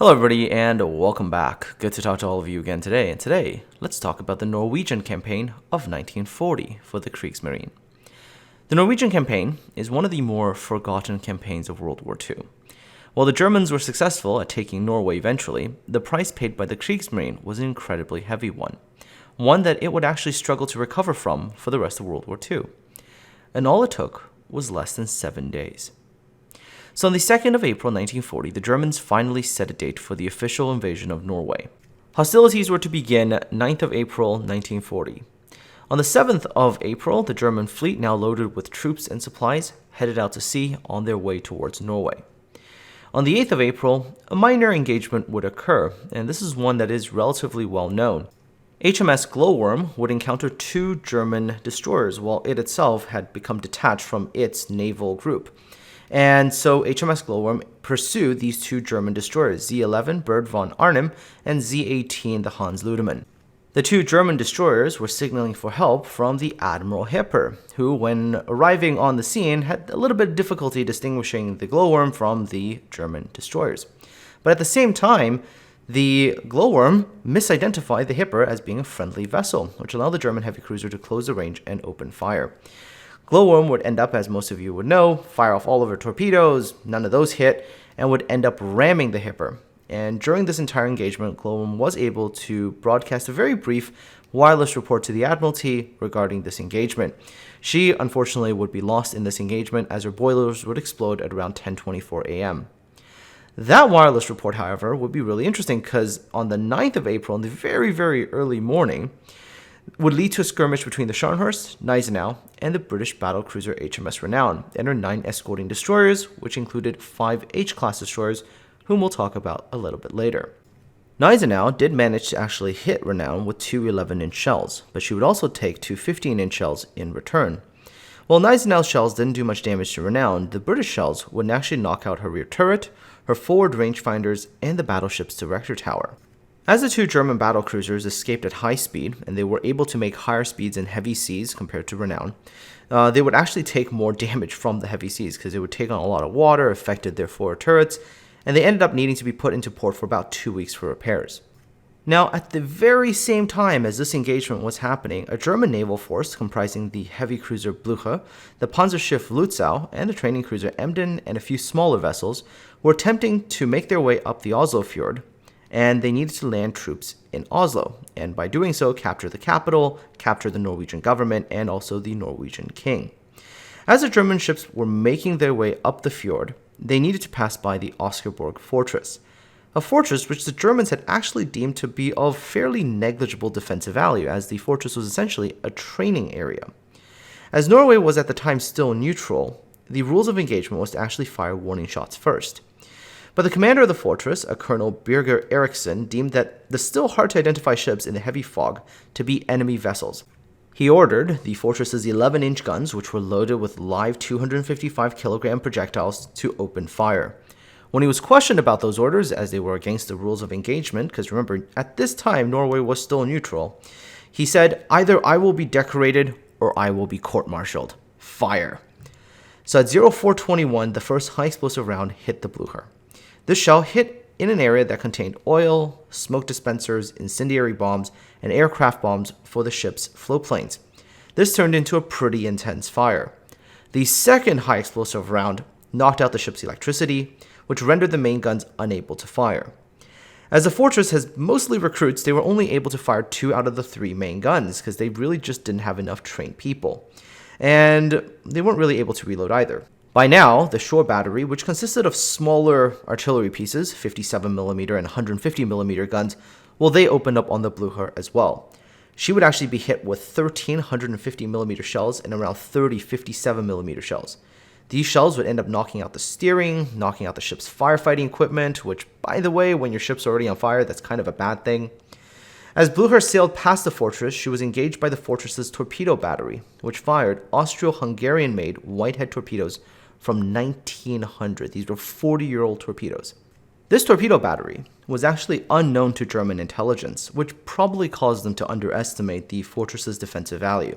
Hello everybody and welcome back. Good to talk to all of you again today. And today, let's talk about the Norwegian campaign of 1940 for the Kriegsmarine. The Norwegian campaign is one of the more forgotten campaigns of World War II. While the Germans were successful at taking Norway eventually, the price paid by the Kriegsmarine was an incredibly heavy one that it would actually struggle to recover from for the rest of World War II. And all it took was less than 7 days. So on the 2nd of April 1940, the Germans finally set a date for the official invasion of Norway. Hostilities were to begin 9th of April 1940. On the 7th of April, the German fleet, now loaded with troops and supplies, headed out to sea on their way towards Norway. On the 8th of April, a minor engagement would occur, and this is one that is relatively well known. HMS Glowworm would encounter two German destroyers while it itself had become detached from its naval group. And so HMS Glowworm pursued these two German destroyers, Z-11 Bird von Arnim and Z-18 the Hans Ludemann. The two German destroyers were signaling for help from the Admiral Hipper, who, when arriving on the scene, had a little bit of difficulty distinguishing the Glowworm from the German destroyers. But at the same time, the Glowworm misidentified the Hipper as being a friendly vessel, which allowed the German heavy cruiser to close the range and open fire. Glowworm would end up, as most of you would know, fire off all of her torpedoes, none of those hit, and would end up ramming the Hipper. And during this entire engagement, Glowworm was able to broadcast a very brief wireless report to the Admiralty regarding this engagement. She, unfortunately, would be lost in this engagement as her boilers would explode at around 10:24 a.m. That wireless report, however, would be really interesting because on the 9th of April, in the very, very early morning, would lead to a skirmish between the Scharnhorst, Gneisenau, and the British battlecruiser HMS Renown and her 9 escorting destroyers, which included 5 H-class destroyers, whom we'll talk about a little bit later. Gneisenau did manage to actually hit Renown with 2 11-inch shells, but she would also take 2 15-inch shells in return. While Gneisenau's shells didn't do much damage to Renown, the British shells would actually knock out her rear turret, her forward rangefinders, and the battleship's director tower. As the two German battlecruisers escaped at high speed, and they were able to make higher speeds in heavy seas compared to Renown, they would actually take more damage from the heavy seas because they would take on a lot of water, affected their forward turrets, and they ended up needing to be put into port for about 2 weeks for repairs. Now, at the very same time as this engagement was happening, a German naval force comprising the heavy cruiser Blücher, the Panzerschiff Lützow, and the training cruiser Emden, and a few smaller vessels were attempting to make their way up the Oslo fjord, and they needed to land troops in Oslo, and by doing so, capture the capital, capture the Norwegian government, and also the Norwegian king. As the German ships were making their way up the fjord, they needed to pass by the Oscarborg fortress, a fortress which the Germans had actually deemed to be of fairly negligible defensive value, as the fortress was essentially a training area. As Norway was at the time still neutral, the rules of engagement was to actually fire warning shots first. But the commander of the fortress, a Colonel Birger Eriksen, deemed that the still hard-to-identify ships in the heavy fog to be enemy vessels. He ordered the fortress's 11-inch guns, which were loaded with live 255-kilogram projectiles, to open fire. When he was questioned about those orders, as they were against the rules of engagement, because remember, at this time, Norway was still neutral, he said, "Either I will be decorated or I will be court-martialed. Fire." So at 0421, the first high-explosive round hit the Blücher. This shell hit in an area that contained oil, smoke dispensers, incendiary bombs, and aircraft bombs for the ship's floatplanes. This turned into a pretty intense fire. The second high explosive round knocked out the ship's electricity, which rendered the main guns unable to fire. As the fortress has mostly recruits, they were only able to fire 2 out of the 3 main guns because they really just didn't have enough trained people. And they weren't really able to reload either. By now, the shore battery, which consisted of smaller artillery pieces, 57mm and 150mm guns, well, they opened up on the Blücher as well. She would actually be hit with 13 150mm shells and around 30 57mm shells. These shells would end up knocking out the steering, knocking out the ship's firefighting equipment, which, by the way, when your ship's already on fire, that's kind of a bad thing. As Blücher sailed past the fortress, she was engaged by the fortress's torpedo battery, which fired Austro-Hungarian-made Whitehead torpedoes from 1900. These were 40-year-old torpedoes. This torpedo battery was actually unknown to German intelligence, which probably caused them to underestimate the fortress's defensive value.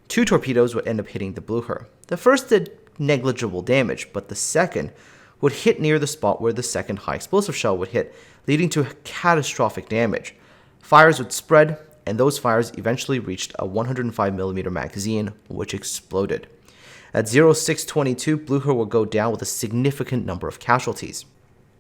2 torpedoes would end up hitting the Blücher. The first did negligible damage, but the second would hit near the spot where the second high explosive shell would hit, leading to catastrophic damage. Fires would spread, and those fires eventually reached a 105mm magazine, which exploded. At 0622, Blücher would go down with a significant number of casualties.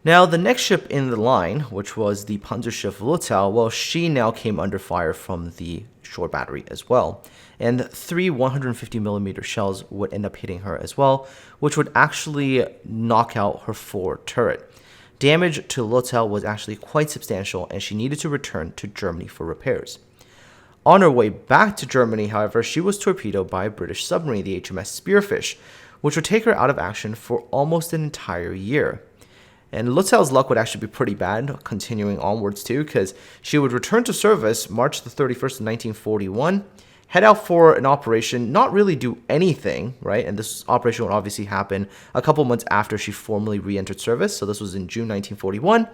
Now, the next ship in the line, which was the Panzerschiff Lutzow, well, she now came under fire from the shore battery as well. And 3 150mm shells would end up hitting her as well, which would actually knock out her forward turret. Damage to Lutzow was actually quite substantial, and she needed to return to Germany for repairs. On her way back to Germany, however, she was torpedoed by a British submarine, the HMS Spearfish, which would take her out of action for almost an entire year. And Lutzow's luck would actually be pretty bad, continuing onwards too, because she would return to service March the 31st, 1941, head out for an operation, not really do anything, right? And this operation would obviously happen a couple months after she formally re-entered service, so this was in June 1941,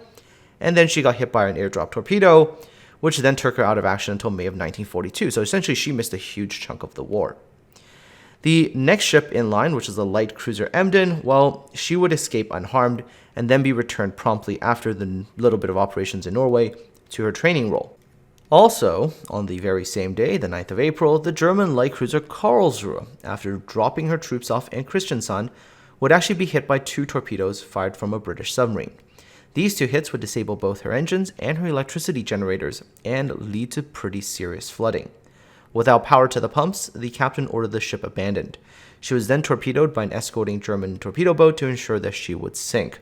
and then she got hit by an airdrop torpedo, which then took her out of action until May of 1942, so essentially she missed a huge chunk of the war. The next ship in line, which is the light cruiser Emden, well, she would escape unharmed and then be returned promptly after the little bit of operations in Norway to her training role. Also, on the very same day, the 9th of April, the German light cruiser Karlsruhe, after dropping her troops off in Kristiansand, would actually be hit by 2 torpedoes fired from a British submarine. These 2 hits would disable both her engines and her electricity generators and lead to pretty serious flooding. Without power to the pumps, the captain ordered the ship abandoned. She was then torpedoed by an escorting German torpedo boat to ensure that she would sink.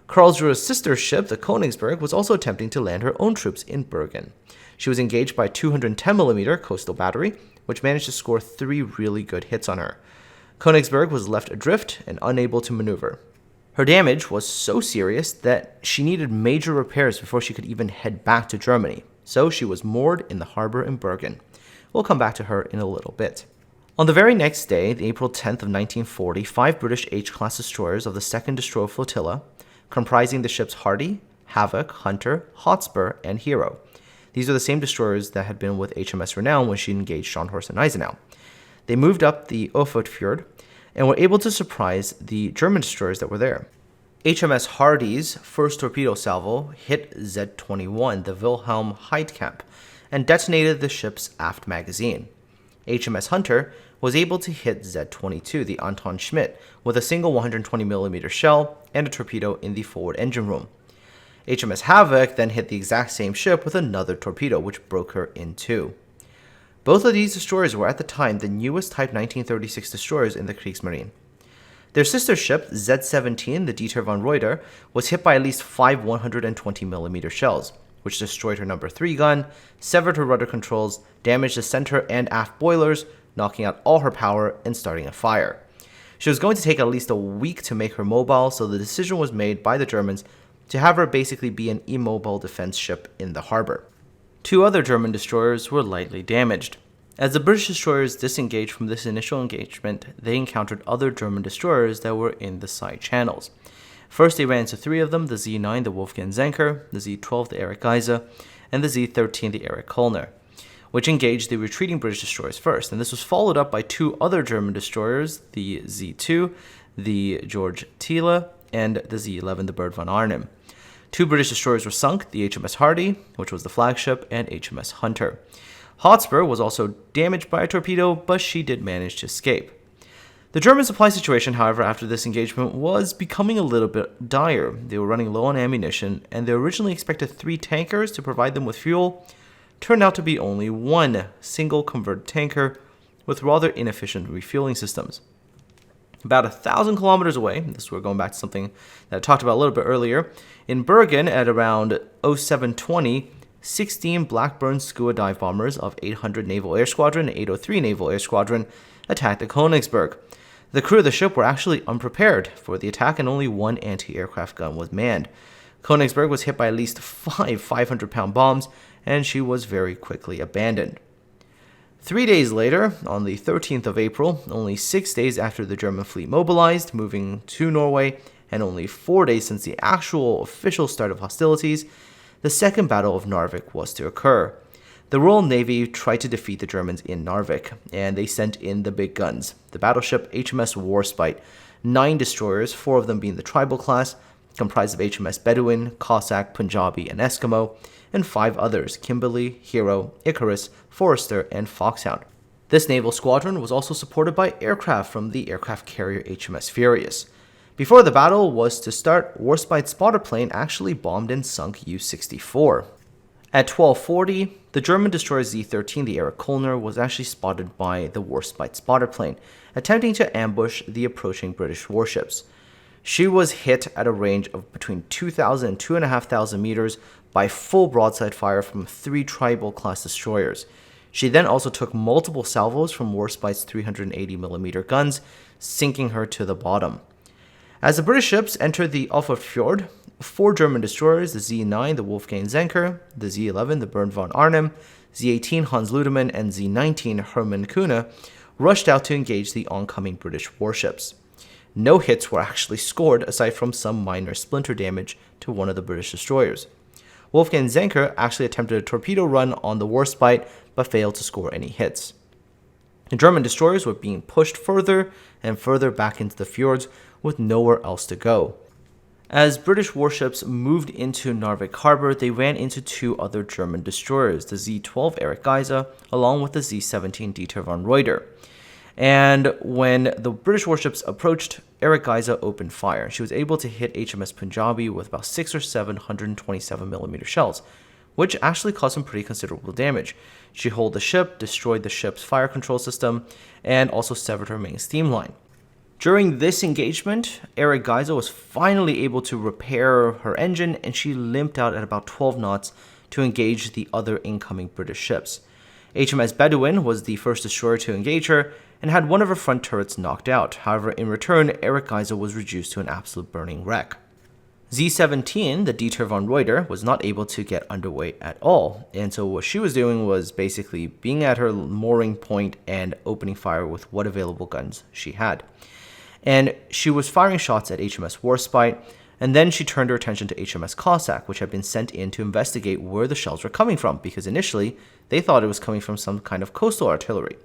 Karlsruhe's sister ship, the Königsberg, was also attempting to land her own troops in Bergen. She was engaged by a 210mm coastal battery, which managed to score 3 really good hits on her. Königsberg was left adrift and unable to maneuver. Her damage was so serious that she needed major repairs before she could even head back to Germany, so she was moored in the harbor in Bergen. We'll come back to her in a little bit. On the very next day, April 10th of 1940, 5 British H-class destroyers of the 2nd Destroyer Flotilla, comprising the ships Hardy, Havoc, Hunter, Hotspur, and Hero. These are the same destroyers that had been with HMS Renown when she engaged Scharnhorst and Eisenau. They moved up the Ofot Fjord and were able to surprise the German destroyers that were there. HMS Hardy's first torpedo salvo hit Z-21, the Wilhelm Heidkamp, and detonated the ship's aft magazine. HMS Hunter was able to hit Z-22, the Anton Schmidt, with a single 120mm shell and a torpedo in the forward engine room. HMS Havoc then hit the exact same ship with another torpedo, which broke her in 2. Both of these destroyers were at the time the newest Type 1936 destroyers in the Kriegsmarine. Their sister ship, Z-17, the Dieter von Reuter, was hit by at least 5 120mm shells, which destroyed her number 3 gun, severed her rudder controls, damaged the center and aft boilers, knocking out all her power and starting a fire. She was going to take at least a week to make her mobile, so the decision was made by the Germans to have her basically be an immobile defense ship in the harbor. 2 other German destroyers were lightly damaged. As the British destroyers disengaged from this initial engagement, they encountered other German destroyers that were in the side channels. First, they ran into 3 of them, the Z-9, the Wolfgang Zenker, the Z-12, the Erich Geise, and the Z-13, the Erich Kollner, which engaged the retreating British destroyers first. And this was followed up by 2 other German destroyers, the Z-2, the Georg Thiele, and the Z-11, the Bird von Arnim. 2 British destroyers were sunk, the HMS Hardy, which was the flagship, and HMS Hunter. Hotspur was also damaged by a torpedo, but she did manage to escape. The German supply situation, however, after this engagement was becoming a little bit dire. They were running low on ammunition, and they originally expected 3 tankers to provide them with fuel. Turned out to be only 1 single converted tanker with rather inefficient refueling systems. About 1,000 kilometers away, this we're going back to something that I talked about a little bit earlier, in Bergen at around 0720, 16 Blackburn Skua dive bombers of 800 Naval Air Squadron and 803 Naval Air Squadron attacked the Königsberg. The crew of the ship were actually unprepared for the attack, and only 1 anti-aircraft gun was manned. Königsberg was hit by at least 5 500-pound bombs, and she was very quickly abandoned. 3 days later, on the 13th of April, only 6 days after the German fleet mobilized, moving to Norway, and only 4 days since the actual official start of hostilities, the Second Battle of Narvik was to occur. The Royal Navy tried to defeat the Germans in Narvik, and they sent in the big guns. The battleship HMS Warspite 9 destroyers, 4 of them being the tribal class, comprised of HMS Bedouin, Cossack, Punjabi, and Eskimo, and 5 others, Kimberley, Hero, Icarus, Forester, and Foxhound. This naval squadron was also supported by aircraft from the aircraft carrier HMS Furious. Before the battle was to start, Warspite's spotter plane actually bombed and sunk U-64. At 12:40, the German destroyer Z-13, the Erich Kolner, was actually spotted by the Warspite spotter plane, attempting to ambush the approaching British warships. She was hit at a range of between 2,000 and 2,500 meters by full broadside fire from 3 tribal-class destroyers. She then also took multiple salvos from Warspite's 380mm guns, sinking her to the bottom. As the British ships entered the Alfred Fjord, 4 German destroyers, the Z-9, the Wolfgang Zenker, the Z-11, the Bernd von Arnim, Z-18, Hans Ludemann, and Z-19, Hermann Kühne, rushed out to engage the oncoming British warships. No hits were actually scored aside from some minor splinter damage to one of the British destroyers. Wolfgang Zenker actually attempted a torpedo run on the Warspite but failed to score any hits. The German destroyers were being pushed further and further back into the fjords with nowhere else to go. As British warships moved into Narvik harbor, they ran into 2 other German destroyers, the Z-12 Erich Geisa, along with the Z-17 Dieter von Reuter. And when the British warships approached, Erich Geisa opened fire. She was able to hit HMS Punjabi with about 6 or 7 127mm shells, which actually caused some pretty considerable damage. She holed the ship, destroyed the ship's fire control system, and also severed her main steam line. During this engagement, Erich Geisa was finally able to repair her engine, and she limped out at about 12 knots to engage the other incoming British ships. HMS Bedouin was the first destroyer to engage her and had one of her front turrets knocked out. However, in return, Erich Geisa was reduced to an absolute burning wreck. Z-17, the Dieter von Reuter, was not able to get underway at all, and so what she was doing was basically being at her mooring point and opening fire with what available guns she had. And she was firing shots at HMS Warspite, and then she turned her attention to HMS Cossack, which had been sent in to investigate where the shells were coming from, because initially they thought it was coming from some kind of coastal artillery.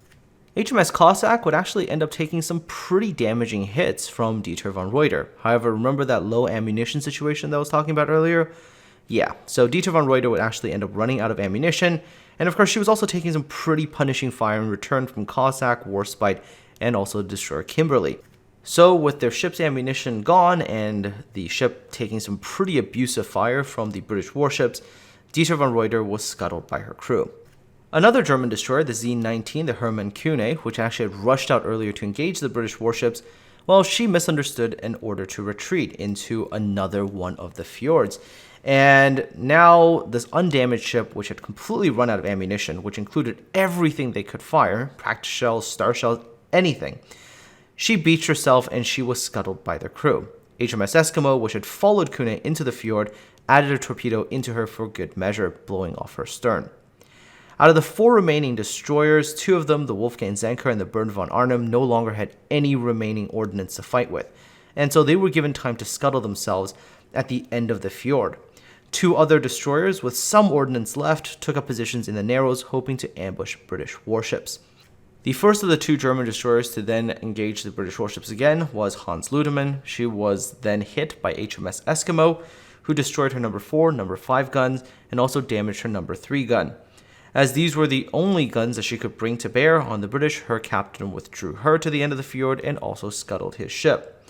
HMS Cossack would actually end up taking some pretty damaging hits from Dieter von Reuter. However, remember that low ammunition situation that I was talking about earlier? Yeah, so Dieter von Reuter would actually end up running out of ammunition, and of course she was also taking some pretty punishing fire in return from Cossack, Warspite, and also destroyer Kimberley. So with their ship's ammunition gone and the ship taking some pretty abusive fire from the British warships, Dieter von Reuter was scuttled by her crew. Another German destroyer, the Z-19, the Hermann Kühne, which actually had rushed out earlier to engage the British warships, well, she misunderstood and ordered to retreat into another one of the fjords. And now this undamaged ship, which had completely run out of ammunition, which included everything they could fire, practice shells, star shells, anything, she beached herself and she was scuttled by their crew. HMS Eskimo, which had followed Kühne into the fjord, added a torpedo into her for good measure, blowing off her stern. Out of the 4 remaining destroyers, 2 of them, the Wolfgang Zenker and the Bernd von Arnim, no longer had any remaining ordnance to fight with, and so they were given time to scuttle themselves at the end of the fjord. 2 other destroyers with some ordnance left took up positions in the Narrows, hoping to ambush British warships. The first of the 2 German destroyers to then engage the British warships again was Hans Ludemann. She was then hit by HMS Eskimo, who destroyed her number 4, number 5 guns, and also damaged her number 3 gun. As these were the only guns that she could bring to bear on the British, her captain withdrew her to the end of the fjord and also scuttled his ship.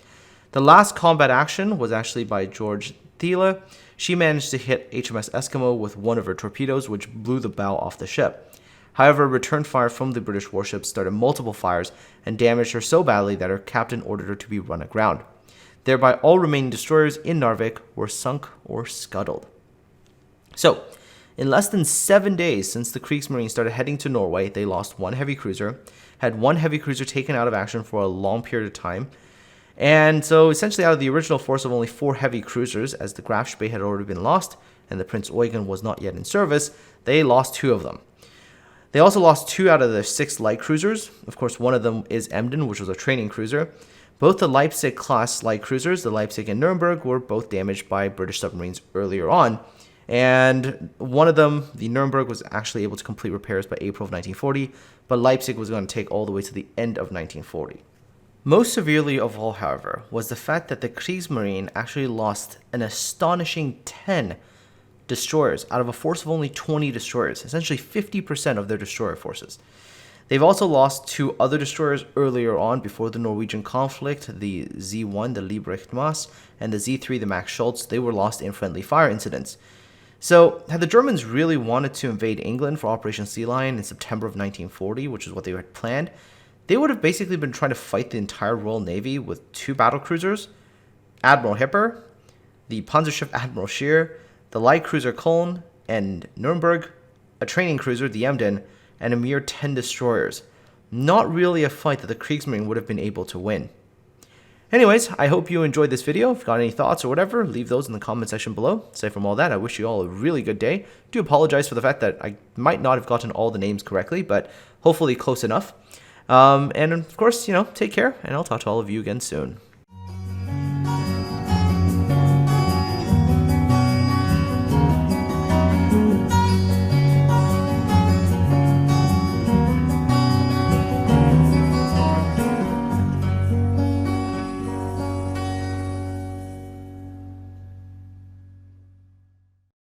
The last combat action was actually by George Thiele. She managed to hit HMS Eskimo with one of her torpedoes, which blew the bow off the ship. However, return fire from the British warships started multiple fires and damaged her so badly that her captain ordered her to be run aground. Thereby, all remaining destroyers in Narvik were sunk or scuttled. So, in less than 7 days since the Kriegsmarine started heading to Norway, they lost 1 heavy cruiser, had 1 heavy cruiser taken out of action for a long period of time, and so essentially out of the original force of only 4 heavy cruisers, as the Graf Spee had already been lost and the Prince Eugen was not yet in service, they lost 2 of them. They also lost 2 out of their 6 light cruisers. Of course, one of them is Emden, which was a training cruiser. Both the Leipzig-class light cruisers, the Leipzig and Nuremberg, were both damaged by British submarines earlier on. And one of them, the Nuremberg, was actually able to complete repairs by April of 1940, but Leipzig was going to take all the way to the end of 1940. Most severely of all, however, was the fact that the Kriegsmarine actually lost an astonishing 10 destroyers out of a force of only 20 destroyers, essentially 50% of their destroyer forces. They've also lost 2 other destroyers earlier on before the Norwegian conflict, the Z1, the Liebrecht Maas, and the Z3, the Max Schultz. They were lost in friendly fire incidents. So, had the Germans really wanted to invade England for Operation Sea Lion in September of 1940, which is what they had planned, they would have basically been trying to fight the entire Royal Navy with 2 battlecruisers, Admiral Hipper, the Panzerschiff Admiral Scheer, the light cruiser Köln and Nuremberg, a training cruiser, the Emden, and a mere 10 destroyers. Not really a fight that the Kriegsmarine would have been able to win. Anyways, I hope you enjoyed this video. If you've got any thoughts or whatever, leave those in the comment section below. Aside from all that, I wish you all a really good day. I do apologize for the fact that I might not have gotten all the names correctly, but hopefully close enough. And of course, take care, and I'll talk to all of you again soon.